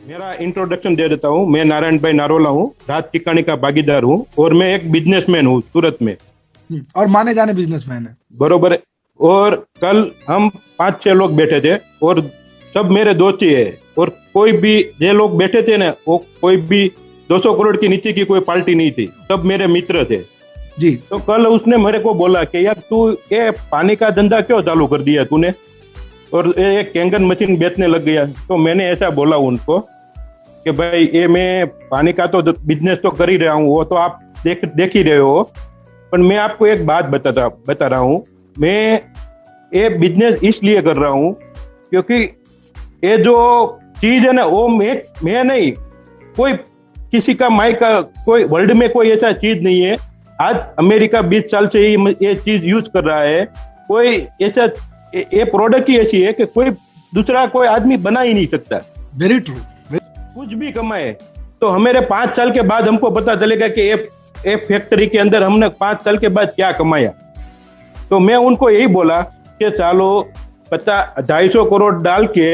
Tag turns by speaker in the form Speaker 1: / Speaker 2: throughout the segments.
Speaker 1: मेरा इंट्रोडक्शन दे देता हूँ। मैं नारायण भाई नारोला हूँ, राज टिकाणी का भागीदार हूँ और मैं एक बिजनेसमैन हूँ सूरत में।
Speaker 2: और माने जाने बिजनेसमैन है।
Speaker 1: बरोबर है। और कल हम 5-6 लोग बैठे थे और सब मेरे दोस्त ही है। और कोई भी ये लोग बैठे थे ना, वो कोई भी 200 करोड़ के नीचे की कोई पार्टी नहीं थी, सब मेरे मित्र थे
Speaker 2: जी।
Speaker 1: तो कल उसने मेरे को बोला कि यार तू ये पानी का धंधा क्यों चालू कर दिया तूने, और ये कैंगन मशीन बेचने लग गया। तो मैंने ऐसा बोला उनको कि भाई ये मैं पानी का तो बिजनेस तो कर ही रहा हूँ, वो तो आप देख ही रहे हो, पर मैं आपको एक बात बता रहा हूँ। मैं ये बिजनेस इसलिए कर रहा हूँ क्योंकि ये जो चीज है ना, वो मैं नहीं, कोई किसी का माई का कोई वर्ल्ड में कोई ऐसा चीज नहीं है। आज अमेरिका 20 साल से ही ये चीज यूज कर रहा है। कोई ऐसा ये प्रोडक्ट ही ऐसी है कि कोई दूसरा कोई आदमी बना ही नहीं सकता।
Speaker 2: Very true.
Speaker 1: कुछ भी कमाए तो हमारे 5 साल के बाद हमको पता चलेगा कि ये फैक्ट्री के अंदर हमने 5 साल के बाद क्या कमाया। तो मैं उनको यही बोला कि चलो 250 करोड़ डाल के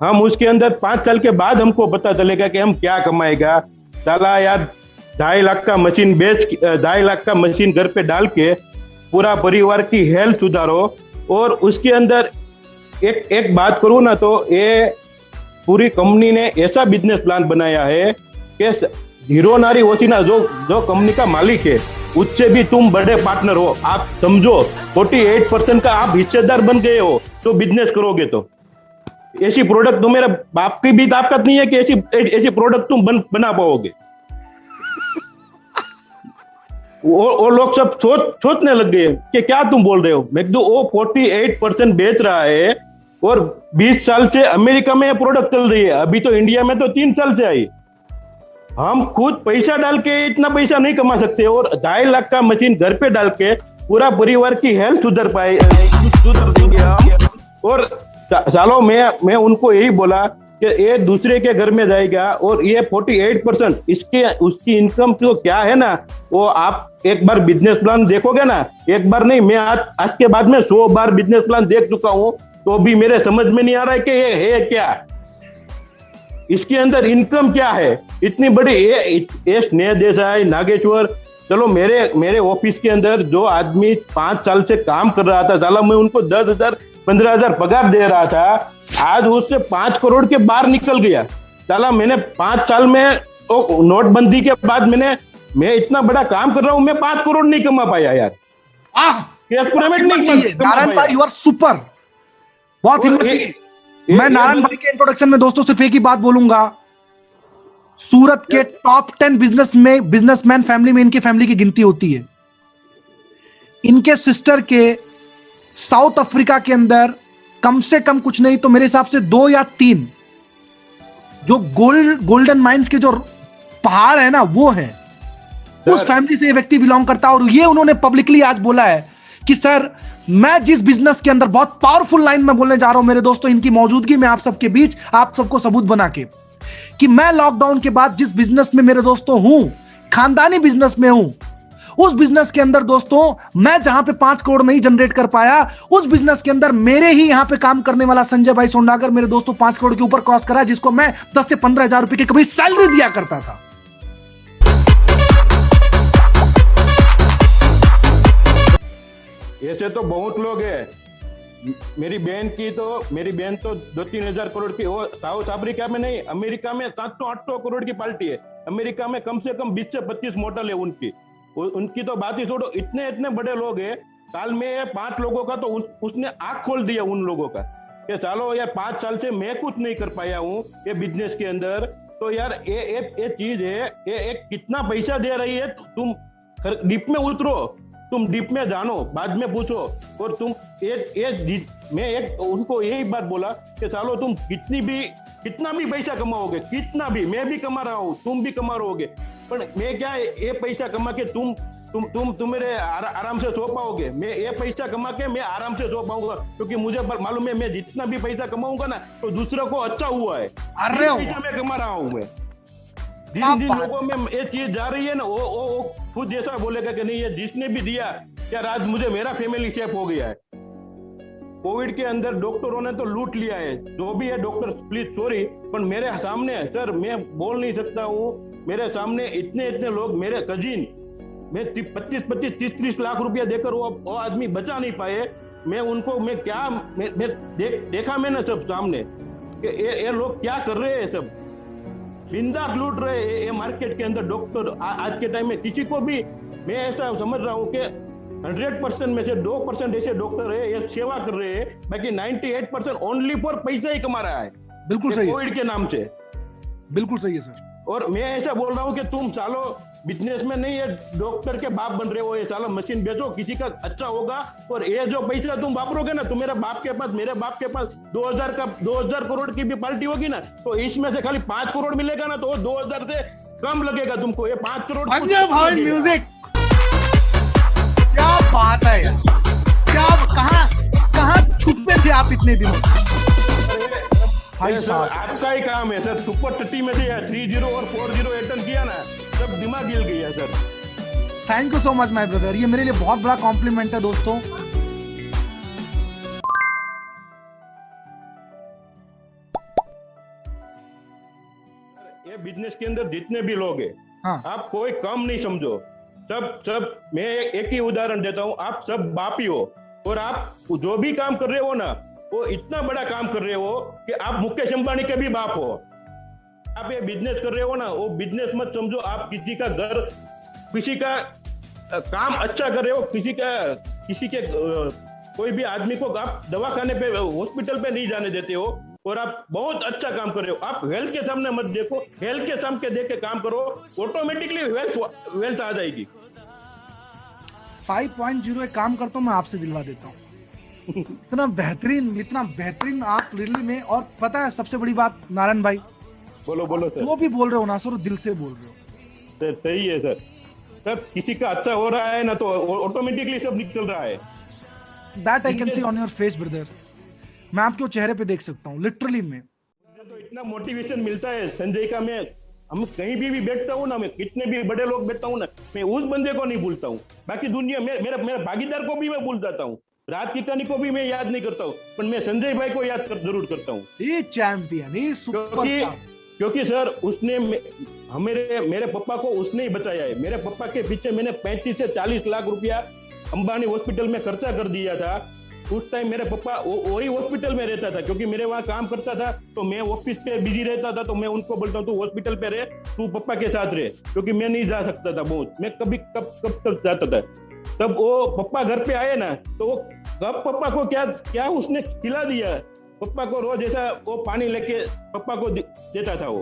Speaker 1: हम उसके अंदर 5 साल के बाद हमको पता चलेगा कि हम क्या कमाएगा। साला यार 2.5 लाख का मशीन 2.5 लाख का मशीन घर पे डाल के पूरा परिवार की हेल्थ सुधारो। और उसके अंदर एक बात करूं ना, तो ये पूरी कंपनी ने ऐसा बिजनेस प्लान बनाया है कि हीरो नारी ओसिना जो कंपनी का मालिक है, उससे भी तुम बड़े पार्टनर हो। आप समझो 48% का आप हिस्सेदार बन गए हो तो बिजनेस करोगे। तो ऐसी प्रोडक्ट तो मेरे बाप की भी ताकत नहीं है कि ऐसी प्रोडक्ट तुम बना पाओगे। वो लोग सब सोचने लग गए कि क्या तुम बोल रहे हो। मैं तो वो 48% बेच रहा है और 20 साल से अमेरिका में ये प्रोडक्ट चल रही है, अभी तो इंडिया में तो 3 साल से आई। हम खुद पैसा डाल के इतना पैसा नहीं कमा सकते और 2.5 लाख का मशीन घर पे डाल के पूरा परिवार की हेल्थ सुधर देंगे हम। और सालों मैं उनको यही बोला कि ये दूसरे के घर में जाएगा और ये 48% उसकी इनकम जो क्या है ना, वो आप एक बार बिजनेस प्लान देखोगे ना, एक बार नहीं, मैं आज के बाद में 100 बार बिजनेस प्लान देख चुका हूँ, तो भी मेरे समझ में नहीं आ रहा है कि ये है क्या, इसके अंदर इनकम क्या है इतनी बड़ी। ये स्नेह देसाई, नागेश्वर, चलो मेरे ऑफिस के अंदर जो आदमी 5 साल से काम कर रहा था, साला मैं उनको 10,000 15,000 पगार दे रहा था, आज उससे 5 करोड़ के बाहर निकल गया। साला मैंने 5 साल में तो नोटबंदी के बाद मैं इतना बड़ा काम कर रहा हूं, मैं 5 करोड़ नहीं कमा पाया यार।
Speaker 2: नारायण भाई यू आर सुपर, बहुत हिम्मत। मैं नारायण भाई के इंट्रोडक्शन में दोस्तों सिर्फ एक ही बात बोलूंगा, सूरत के टॉप 10 बिजनेसमैन फैमिली में इनकी फैमिली की गिनती होती है। इनके सिस्टर के साउथ अफ्रीका के अंदर कम से कम कुछ नहीं तो मेरे हिसाब से 2 या 3 जो गोल्डन माइंस के जो पहाड़ है ना, वो है, उस फैमिली से ये व्यक्ति बिलोंग करता है। और ये उन्होंने पब्लिकली आज बोला है कि सर मैं जिस बिजनेस के अंदर, बहुत पावरफुल लाइन में बोलने जा रहा हूं मेरे दोस्तों, इनकी मौजूदगी में आप सबके बीच, आप सबको सबूत बना के, कि मैं लॉकडाउन के बाद जिस बिजनेस में मेरे दोस्तों हूं, खानदानी बिजनेस में हूं, उस बिजनेस के अंदर दोस्तों मैं जहां पे 5 करोड़ नहीं जनरेट कर पाया, उस बिजनेस के अंदर मेरे ही यहां पे काम करने वाला संजय भाई सोंडागर मेरे दोस्तों 5 करोड़ के ऊपर क्रॉस करा, जिसको मैं 10 से 15,000 रुपए की कभी सैलरी दिया करता था।
Speaker 1: ऐसे तो बहुत लोग हैं। मेरी बहन तो 2-3 हजार करोड़ की, वो साउथ अफ्रीका में नहीं, अमेरिका में 700-800 करोड़ की पार्टी है। अमेरिका में कम से कम 20 से 25 मॉडल है उनकी तो बात ही छोड़ो। इतने बड़े लोग हैं। साल में 5 लोगों का तो उसने आंख खोल दिया उन लोगों का कि सालो यार 5 साल से मैं कुछ नहीं कर पाया हूँ ये बिजनेस के अंदर। तो यार ये चीज है, ये कितना पैसा दे रही है, तुम डीप में उतरो, तुम डीप में जानो, बाद में पूछो। और तुम मैं उनको यही बात बोला कि सालो तुम कितना भी पैसा कमाओगे, कितना भी, मैं भी कमा रहा हूँ, तुम भी कमा रहोगे, पर मैं क्या ये पैसा कमा के तुम मेरे आराम से सो पाओगे। मैं ये पैसा कमा के मैं आराम से सो पाऊंगा, क्योंकि मुझे मालूम है मैं जितना भी पैसा कमाऊंगा ना तो दूसरों को अच्छा हुआ है। अरे पैसा मैं कमा रहा हूँ। मैं जिन लोगों में ये चीज जा रही है ना, वो खुद जैसा बोलेगा कि नहीं ये जिसने भी दिया यार आज मुझे मेरा फैमिली सेफ हो गया है। कोविड के अंदर डॉक्टरों ने तो लूट लिया है, जो भी है डॉक्टर प्लीज सॉरी, पर मेरे सामने सर मैं बोल नहीं सकता हूँ, मेरे सामने इतने इतने लोग, मेरे कजिन, मैं 25-30 लाख रुपया देकर वो आदमी बचा नहीं पाए। मैं उनको मैं क्या मैं देखा मैंने सब सामने कि ये लोग क्या कर रहे हैं, सब बिंदास लूट रहे हैं ये मार्केट के अंदर डॉक्टर। आज के टाइम में किसी को भी मैं ऐसा समझ रहा हूँ कि 100% में से 2% ऐसे डॉक्टर है ये सेवा कर रहे हैं, बाकी 98% ओनली फॉर पैसा ही कमा रहा है।
Speaker 2: बिल्कुल सही है,
Speaker 1: कोविड के नाम से।
Speaker 2: बिल्कुल सही है सर।
Speaker 1: और मैं ऐसा बोल रहा हूँ कि तुम सालो बिजनेस में नहीं है डॉक्टर के बाप बन रहे हो, ये सालो मशीन बेचो, किसी का अच्छा होगा। और ये जो पैसा तुम वापरोगे ना, तुम्हारे बाप के पास, मेरे बाप के पास 2000 करोड़ की भी पार्टी होगी ना, तो इसमें से खाली 5 करोड़ मिलेगा ना, तो 2000 से कम लगेगा तुमको। ये 5 करोड़
Speaker 2: भाई म्यूजिक, क्या बात है यार, क्या कहाँ छुपे थे आप इतने दिनों? भाई साहब
Speaker 1: आपका ही काम है सर, सुपर 30 में से 30 और 40 अटेंड किया ना, सब दिमाग हिल गया sir.
Speaker 2: Thank you so much my brother, ये मेरे लिए बहुत बड़ा कॉम्प्लीमेंट है दोस्तों।
Speaker 1: ये बिजनेस के अंदर जितने भी लोग हैं,
Speaker 2: हाँ।
Speaker 1: आप कोई कम नहीं समझो, सब मैं एक ही उदाहरण देता हूँ, आप सब बाप ही हो। और आप जो भी काम कर रहे हो ना, वो इतना बड़ा काम कर रहे हो कि आप मुकेश अंबानी के भी बाप हो। आप ये बिजनेस कर रहे हो ना, वो बिजनेस मत समझो, आप किसी का घर, किसी का काम अच्छा कर रहे हो, किसी के कोई भी आदमी को आप दवाखाने पे, हॉस्पिटल पे नहीं जाने देते हो, और आप बहुत अच्छा काम कर रहे हो। आप हेल्थ के सामने मत देखो, हेल्थ के सामने देख के काम करो, ऑटोमेटिकली वेल्थ आ जाएगी।
Speaker 2: 5.0 एक काम करता हूँ, मैं आपसे दिलवा देता हूँ। इतना बेहतरीन आप रियली में। और पता है सबसे बड़ी बात नारायण भाई,
Speaker 1: बोलो सर।
Speaker 2: जो भी बोल रहे हो ना सर, दिल से बोल रहे हो
Speaker 1: सर। सही है सर, सब किसी का अच्छा हो रहा है ना, तो ऑटोमेटिकली सब निकल रहा है।
Speaker 2: That I can see on your face brother, मैं आपके चेहरे पे देख सकता हूँ लिटरली में।
Speaker 1: मुझे तो इतना मोटिवेशन मिलता है संजय का, हम कहीं भी बैठता हूँ ना, मैं कितने भी बड़े लोग बैठता हूँ ना, मैं उस बंदे को नहीं भूलता हूँ। बाकी दुनिया मेरे भागीदार को भी मैं भूल जाता हूँ, रात की कहानी को भी मैं याद नहीं करता हूँ, पर मैं संजय भाई को याद जरूर करता हूँ।
Speaker 2: ये चैंपियन, ये सुपरस्टार।
Speaker 1: क्योंकि सर उसने मेरे पापा को उसने ही बचाया है। मेरे पापा के पीछे मैंने 35 से 40 लाख रुपया अंबानी हॉस्पिटल में खर्चा कर दिया था। उस टाइम मेरे पापा वही हॉस्पिटल में रहता था, क्योंकि मेरे वहाँ काम करता था, तो मैं ऑफिस पे बिजी रहता था, तो मैं उनको बोलता हूँ तू हॉस्पिटल पे रहे, तू पापा के साथ रहे, क्योंकि मैं नहीं जा सकता था बहुत, मैं कभी कब जाता था। तब वो पापा घर पे आए ना, तो वो कब पापा को क्या उसने खिला दिया। पापा को रोज ऐसा वो पानी लेके पापा को देता था वो।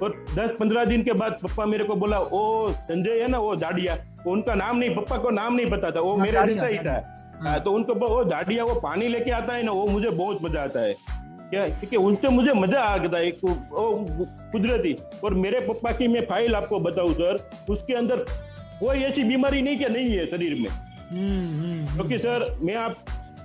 Speaker 1: और 10-15 दिन के बाद पापा मेरे को बोला, वो संजय है ना, वो दाड़िया, उनका नाम नहीं, पापा को नाम नहीं पता था, वो मेरे जैसा ही था। तो उनको वो दाड़िया वो पानी लेके आता है ना, वो मुझे बहुत मजा आता है, क्या, क्योंकि उनसे मुझे मजा आ गया एक कुदरती। और मेरे पापा की मैं फाइल आपको बताऊं सर, उसके अंदर कोई ऐसी बीमारी नहीं क्या नहीं है शरीर में। क्योंकि सर मैं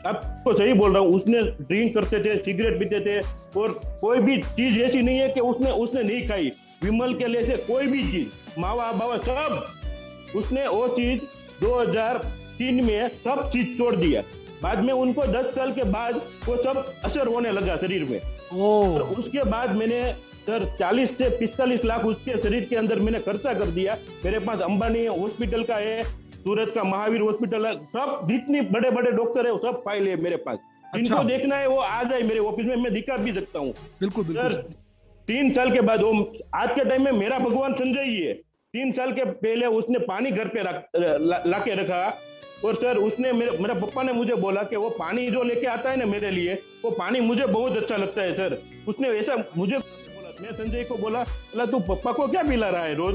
Speaker 1: आपको सही बोल रहा हूँ, उसने ड्रिंक करते थे, सिगरेट पीते थे, और कोई भी चीज ऐसी नहीं है कि उसने नहीं खाई। विमल के लिए से कोई भी चीज, मावा बावा सब उसने वो चीज 2003 में सब चीज छोड़ दिया। बाद में उनको 10 साल के बाद वो सब असर होने लगा शरीर में। और उसके बाद मैंने सर 40 से 45 लाख उसके शरीर के अंदर मैंने खर्चा कर दिया। मेरे पास अंबानी हॉस्पिटल का है, सूरत का महावीर हॉस्पिटल है, सब जितनी बड़े बड़े डॉक्टर है वो सब फाइल है मेरे पास। इनको देखना है वो आ जाए मेरे ऑफिस में, मैं दिखा भी सकता हूँ।
Speaker 2: बिल्कुल
Speaker 1: सर 3 साल के बाद, वो आज के टाइम में मेरा भगवान संजय ही है। 3 साल के पहले उसने पानी घर पे ला के रखा, और सर उसने मेरे पापा ने मुझे बोला कि वो पानी जो लेके आता है ना मेरे लिए, वो पानी मुझे बहुत अच्छा लगता है सर। उसने ऐसा मुझे बोला, मैं संजय को बोला तू पापा को क्या पिला रहा है रोज?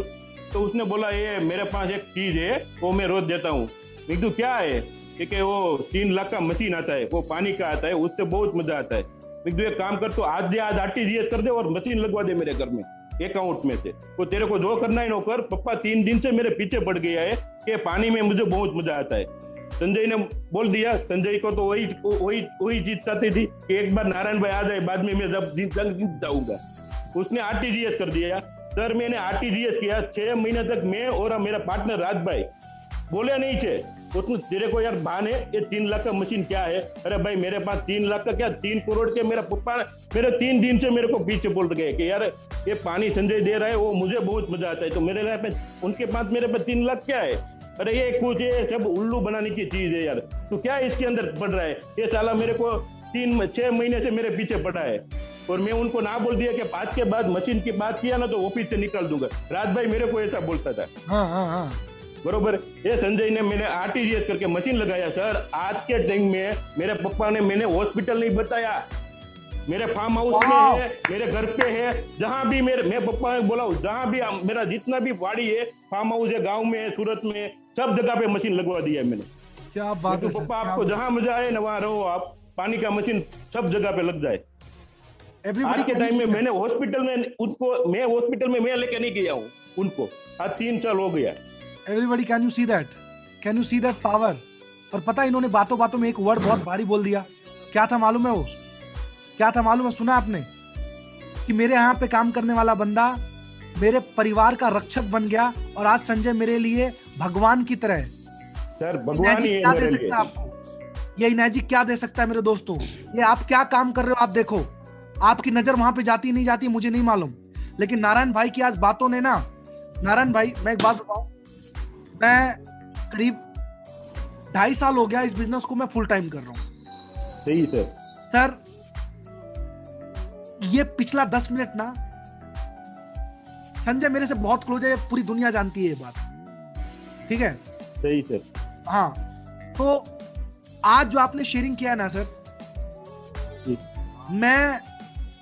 Speaker 1: तो उसने बोला ये मेरे पास एक चीज है वो मैं रोज देता हूँ। मैं तो क्या है कि वो 3 लाख का मशीन आता है, वो पानी का आता है, उससे बहुत मजा आता है। मैं तो एक काम कर, तो आज RTGS कर दे और मशीन लगवा दे मेरे घर में अकाउंट में से, वो तेरे को जो करना है ना कर। पापा 3 दिन से मेरे पीछे पड़ गया है कि पानी में मुझे बहुत मजा आता है। संजय ने बोल दिया, संजय को तो वही चीज चाहती थी कि एक बार नारायण भाई आ जाए, बाद में मैं जब जाऊंगा। उसने RTGS कर दिया सर। मैंने RTGS किया 6 महीने तक, मैं और मेरा पार्टनर राज भाई बोले नहीं थे। उसने तेरे को यार भान है ये 3 लाख का मशीन क्या है? अरे भाई मेरे पास 3 लाख का क्या 3 करोड़ के, मेरा पप्पा मेरे 3 दिन से मेरे को पीछे बोल गए कि यार ये पानी संजय दे रहा है वो मुझे बहुत मजा आता है, तो मेरे लिए उनके पास मेरे पास 3 लाख क्या है? अरे ये कुछ ये सब उल्लू बनाने की चीज है यार, तो क्या इसके अंदर पड़ रहा है? ये साला मेरे को 6 महीने से मेरे पीछे पड़ा है, और मैं उनको ना बोल दिया कि आज के बाद मशीन की बात किया ना तो ऑफिस से निकाल दूंगा। राज भाई मेरे को ऐसा बोलता था।
Speaker 2: हाँ।
Speaker 1: बरोबर। ये संजय ने मैंने आरटीजीएस करके मशीन लगाया सर। आज के टाइम में मेरे पापा ने, मैंने हॉस्पिटल नहीं बताया, मेरे फार्म हाउस में है, मेरे घर पे है, जहां भी मैं पापा ने बोला जहां भी मेरा जितना भी वाड़ी है, फार्म हाउस है, गांव में है, सूरत में, सब जगह पे मशीन लगवा दिया है मैंने।
Speaker 2: क्या बात है
Speaker 1: तो पापा आपको जहां मजा आए ना वहां रहो, आप पानी का मशीन सब जगह पे लग जाए। आज के टाइम में मैंने हॉस्पिटल में मैं लेके नहीं गया हूँ उनको, आज 3 साल हो गया।
Speaker 2: Everybody can you see that power? और पता है इन्होंने बातों बातों में एक वर्ड बहुत भारी बोल दिया। क्या था मालूम है वो? क्या था मालूम है? सुना आपने कि मेरे यहाँ पे काम करने वाला बंदा मेरे परिवार का रक्षक बन गया और आज संजय मेरे लिए भगवान की तरह है।
Speaker 1: सर भगवान ही है
Speaker 2: क्या
Speaker 1: मेरे
Speaker 2: दे सकता है आपको? ये इनाजी क्या दे सकता है मेरे दोस्तों? ये आप क्या काम कर रहे हो आप देखो। आपकी नजर वहां पे जाती नहीं जाती मुझे नहीं मालूम, लेकिन नारायण भाई की आज बातों ने ना, नारायण भाई मैं एक बात बताऊं, मैं करीब 2.5 साल हो गया इस बिजनेस को मैं फुल टाइम कर रहा हूं।
Speaker 1: सही सर।
Speaker 2: ये पिछला 10 मिनट ना, संजय मेरे से बहुत क्लोज है, पूरी दुनिया जानती है ये बात, ठीक है?
Speaker 1: सही सर।
Speaker 2: हाँ, तो आज जो आपने शेयरिंग किया है ना सर, मैं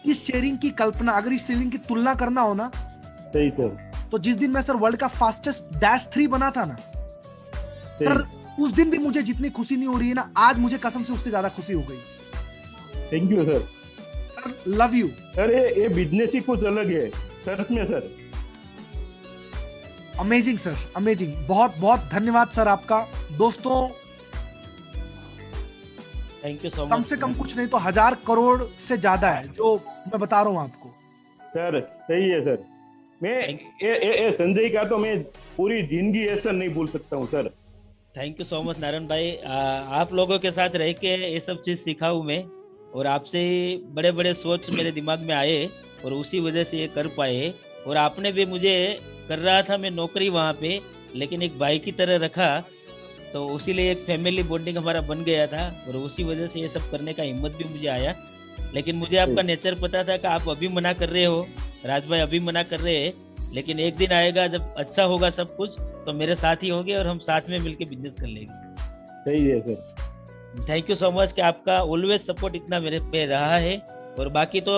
Speaker 2: इस शेयरिंग की कल्पना, अगर इस शेयरिंग की तुलना करना हो ना,
Speaker 1: सही सर,
Speaker 2: तो जिस दिन मैं सर वर्ल्ड का फास्टेस्ट -3 बना था ना सर, उस दिन भी मुझे जितनी खुशी नहीं हो रही है ना, आज मुझे कसम से उससे ज्यादा खुशी हो गई।
Speaker 1: Thank you sir.
Speaker 2: Sir love you
Speaker 1: sir. ये बिजनेस ही कुछ अलग है सच में सर।
Speaker 2: Amazing sir, amazing. बहुत बहुत धन्यवाद सर आपका। दोस्तों
Speaker 3: थैंक यू सो मच।
Speaker 2: कम से कम कुछ नहीं तो 1000 करोड़ से ज्यादा है जो मैं बता रहा हूं आपको
Speaker 1: सर। सही है सर। मैं संजय का तो मैं पूरी जिंदगी ऐसा नहीं भूल सकता हूँ sir.
Speaker 3: Thank you so much Narayan भाई। आप लोगों के साथ रह के ये सब चीज़ सीखा हूँ मैं, और आपसे बड़े बड़े सोच मेरे दिमाग में आए और उसी वजह से ये कर पाए। और आपने भी मुझे, कर रहा था मैं नौकरी वहाँ पे, लेकिन एक भाई की तरह रखा, तो उसी लिए एक फैमिली बॉन्डिंग हमारा बन गया था, और उसी वजह से ये सब करने का हिम्मत भी मुझे आया। लेकिन मुझे आपका नेचर पता था कि आप अभी मना कर रहे हो, राज भाई अभी मना कर रहे हैं, लेकिन एक दिन आएगा जब अच्छा होगा सब कुछ, तो मेरे साथ ही होंगे और हम साथ में मिलकर बिजनेस कर लेंगे।
Speaker 1: सही है sir.
Speaker 3: Thank you so much कि आपका ऑलवेज सपोर्ट इतना मेरे पे रहा है। और बाकी तो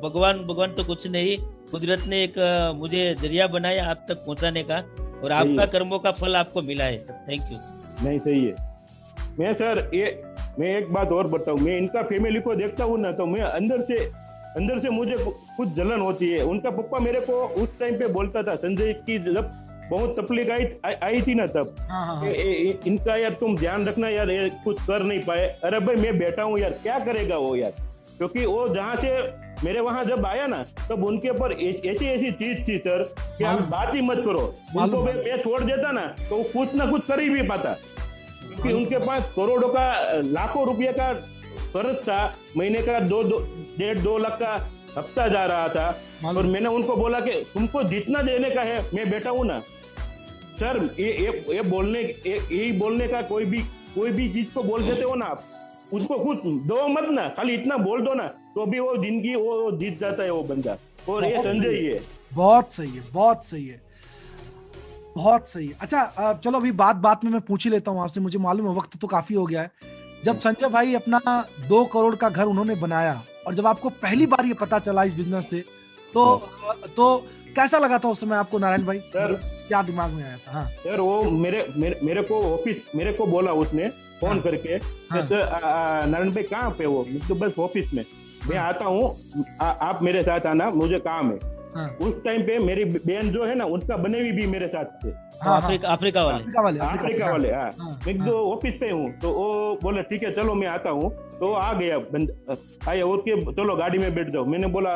Speaker 3: भगवान तो कुछ नहीं, कुदरत ने एक मुझे जरिया बनाया आप तक पहुंचाने का, और आपका कर्मों का फल आपको मिला है सर। Thank you.
Speaker 1: नहीं सही है। मैं एक बात और बताऊं, मैं इनका फैमिली को देखता हूँ ना, तो मैं अंदर से मुझे कुछ जलन होती है। उनका पप्पा मेरे को उस टाइम पे बोलता था, संजय की जब बहुत तकलीफ आई थी ना, तब इनका यार तुम ध्यान रखना यार, ये कुछ कर नहीं पाए। अरे भाई मैं बैठा हूँ यार, क्या करेगा वो यार, क्योंकि वो जहाँ से मेरे वहां जब आया ना, तब उनके ऊपर ऐसी चीज थी सर कि आप बात ही मत करो। उनको मैं छोड़ देता ना तो कुछ ना कुछ कर ही भी पाता, क्योंकि उनके पास करोड़ों का, लाखों रुपये का कर्ज था, महीने का 2.5 लाख का हफ्ता जा रहा था। और मैंने उनको बोला कि तुमको जितना देने का है, मैं बैठा हूं ना सर। ये बोलने का कोई भी चीज को बोल देते हो ना आप, उसको कुछ दो मत ना, खाली इतना बोल दो ना, तो भी वो जिंदगी वो जीत जाता है वो बंदा। और ये संजय ही है।
Speaker 2: बहुत सही है, बहुत सही है, बहुत सही है। अच्छा चलो अभी बात में मैं पूछ ही लेता हूँ आपसे, मुझे मालूम है वक्त तो काफी हो गया है। जब संजय भाई अपना 2 करोड़ का घर उन्होंने बनाया, और जब आपको पहली बार ये पता चला इस बिजनेस से, तो कैसा लगा था उस समय आपको नारायण भाई?
Speaker 1: सर
Speaker 2: क्या दिमाग में आया था? हाँ
Speaker 1: सर, वो मेरे को बोला उसने फोन करके, नारायण भाई कहाँ पे हो? तो बस ऑफिस में, मैं आता हूँ, आप मेरे साथ आना, मुझे काम है। उस टाइम पे मेरी बहन जो है ना, उनका बनेवी भी मेरे साथ थे।
Speaker 3: अफ्रीका वाले।
Speaker 1: मैं तो ऑफिस पे हूँ, तो वो बोला ठीक है चलो मैं आता हूँ। तो आ गया आया और के चलो गाड़ी में बैठ जाओ। मैंने बोला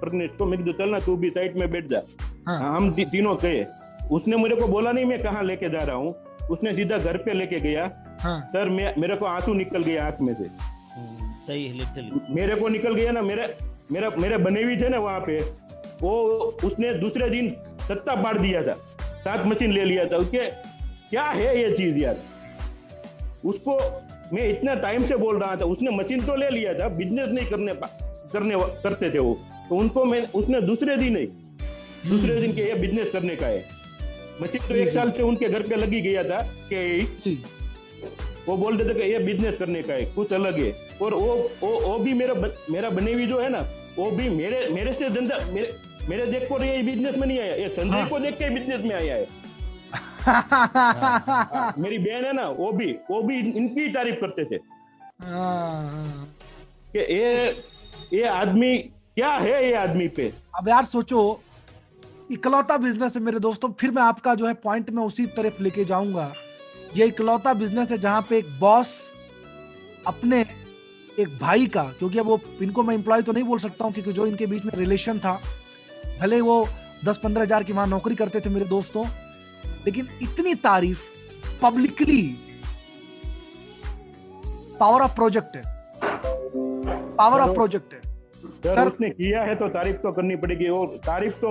Speaker 1: प्रज्ञेश को, मैं चलना तू भी साइड में बैठ जा। हम तीनों गए। उसने मेरे को बोला नहीं मैं कहाँ लेके जा रहा हूँ, उसने सीधा घर पे लेके गया
Speaker 2: हाँ
Speaker 1: सर। मेरे को आंसू निकल गया आंख में से,
Speaker 3: सही है लिटरली।
Speaker 1: मेरे को निकल गया ना। मेरे बने हुई थे ना वहां पे, वो उसने दूसरे दिन सत्ता पाड़ दिया था, 7 मशीन ले लिया था उसके। क्या है ये चीज यार? उसको मैं इतना टाइम से बोल रहा था, उसने मशीन तो ले लिया था, बिजनेस नहीं करते थे वो, तो उनको उसने दूसरे दिन के ये बिजनेस करने का है। मशीन तो 1 साल से उनके घर पे लगी गया था कि वो बोलते थे कि ये बिजनेस करने का है, कुछ अलग है। और वो भी मेरा बने हुई जो है ना, वो भी मेरे से धंधा मेरे देख को ये बिजनेस में नहीं आया, ये संजय को देख के बिजनेस में आया है। मेरी बहन है ना, वो भी इनकी तारीफ करते थे कि ये आदमी क्या है, ये आदमी पे।
Speaker 2: अब यार सोचो, इकलौता बिजनेस है मेरे दोस्तों, फिर मैं आपका जो है पॉइंट में उसी तरफ लेके जाऊंगा। ये इकलौता बिजनेस है जहां पे एक बॉस अपने एक भाई का, क्योंकि अब वो इनको मैं एम्प्लॉय तो नहीं बोल सकता हूं क्योंकि जो इनके बीच में रिलेशन था, भले वो 10-15 हजार की वहां नौकरी करते थे मेरे दोस्तों, लेकिन इतनी तारीफ पब्लिकली, पावर ऑफ प्रोजेक्ट है, पावर ऑफ प्रोजेक्ट है
Speaker 1: सर। उसने किया है तो तारीफ तो करनी पड़ेगी, और तारीफ तो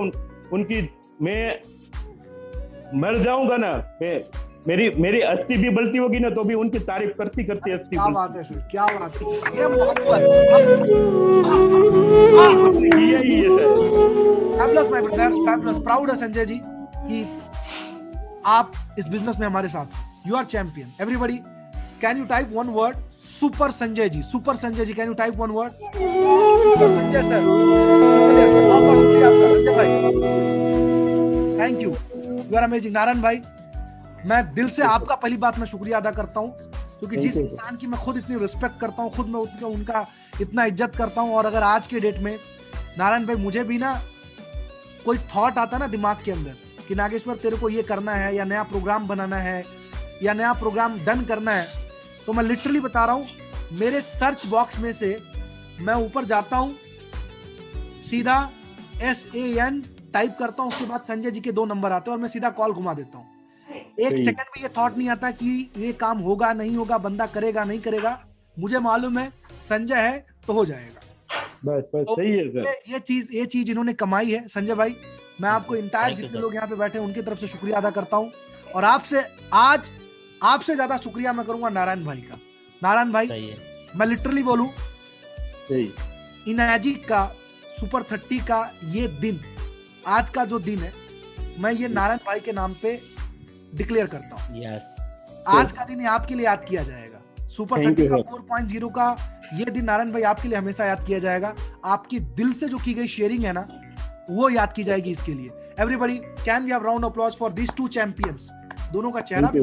Speaker 1: उनकी, मैं मर जाऊंगा ना, मेरी अस्थि भी बलती होगी ना, तो भी उनकी तारीफ करती करती अस्थि।
Speaker 2: क्या बात है सर, क्या बात है, ये मोहब्बत।
Speaker 1: यही है sir.
Speaker 2: Fabulous my brother, fabulous, proud है संजय जी कि आप इस बिजनेस में हमारे साथ। You are champion. Everybody can you type one word super Sanjay ji, super Sanjay ji, can you type one word super Sanjay sir. बहुत बहुत शुक्रिया आपका संजय भाई, thank you, you are amazing. Narayan भाई, मैं दिल से आपका पहली बात मैं शुक्रिया अदा करता हूं, क्योंकि जिस इंसान की मैं खुद इतनी रिस्पेक्ट करता हूं, खुद मैं उनका इतना इज्जत करता हूं, और अगर आज के डेट में नारायण भाई मुझे भी ना कोई थॉट आता ना दिमाग के अंदर कि नागेश्वर तेरे को ये करना है, या नया प्रोग्राम बनाना है, या नया प्रोग्राम डन करना है, तो मैं लिटरली बता रहा हूं, मेरे सर्च बॉक्स में से मैं ऊपर जाता हूं, सीधा SAN टाइप करता हूं, उसके बाद संजय जी के 2 नंबर आते हैं और मैं सीधा कॉल घुमा देता हूं। एक सेकंड में ये थॉट नहीं आता कि ये काम होगा नहीं होगा, बंदा करेगा नहीं करेगा, मुझे मालूम है संजय है तो हो जाएगा।
Speaker 1: बस तो सही है सर।
Speaker 2: ये चीज इन्होंने कमाई है संजय भाई। मैं आपको इंटायर जितने लोग यहाँ पे बैठे हैं उनकी तरफ से शुक्रिया अदा करता हूँ, और आपसे ज्यादा शुक्रिया मैं करूंगा नारायण भाई का। नारायण भाई, मैं लिटरली बोलूं, इनर्जिक का सुपर 30 का ये दिन, आज का जो दिन है, मैं ये नारायण भाई के नाम पे डिक्लेयर करता हूँ। आज का दिन आपके लिए याद किया जाएगा। सुपर 30 का 4.0 का ये दिन नारायण भाई आपके लिए हमेशा याद किया जाएगा। आपकी दिल से जो की गई शेयरिंग है ना, वो याद की जाएगी इसके लिए। Everybody can we have round of applause for this 2 champions. दोनों का चेहरा भी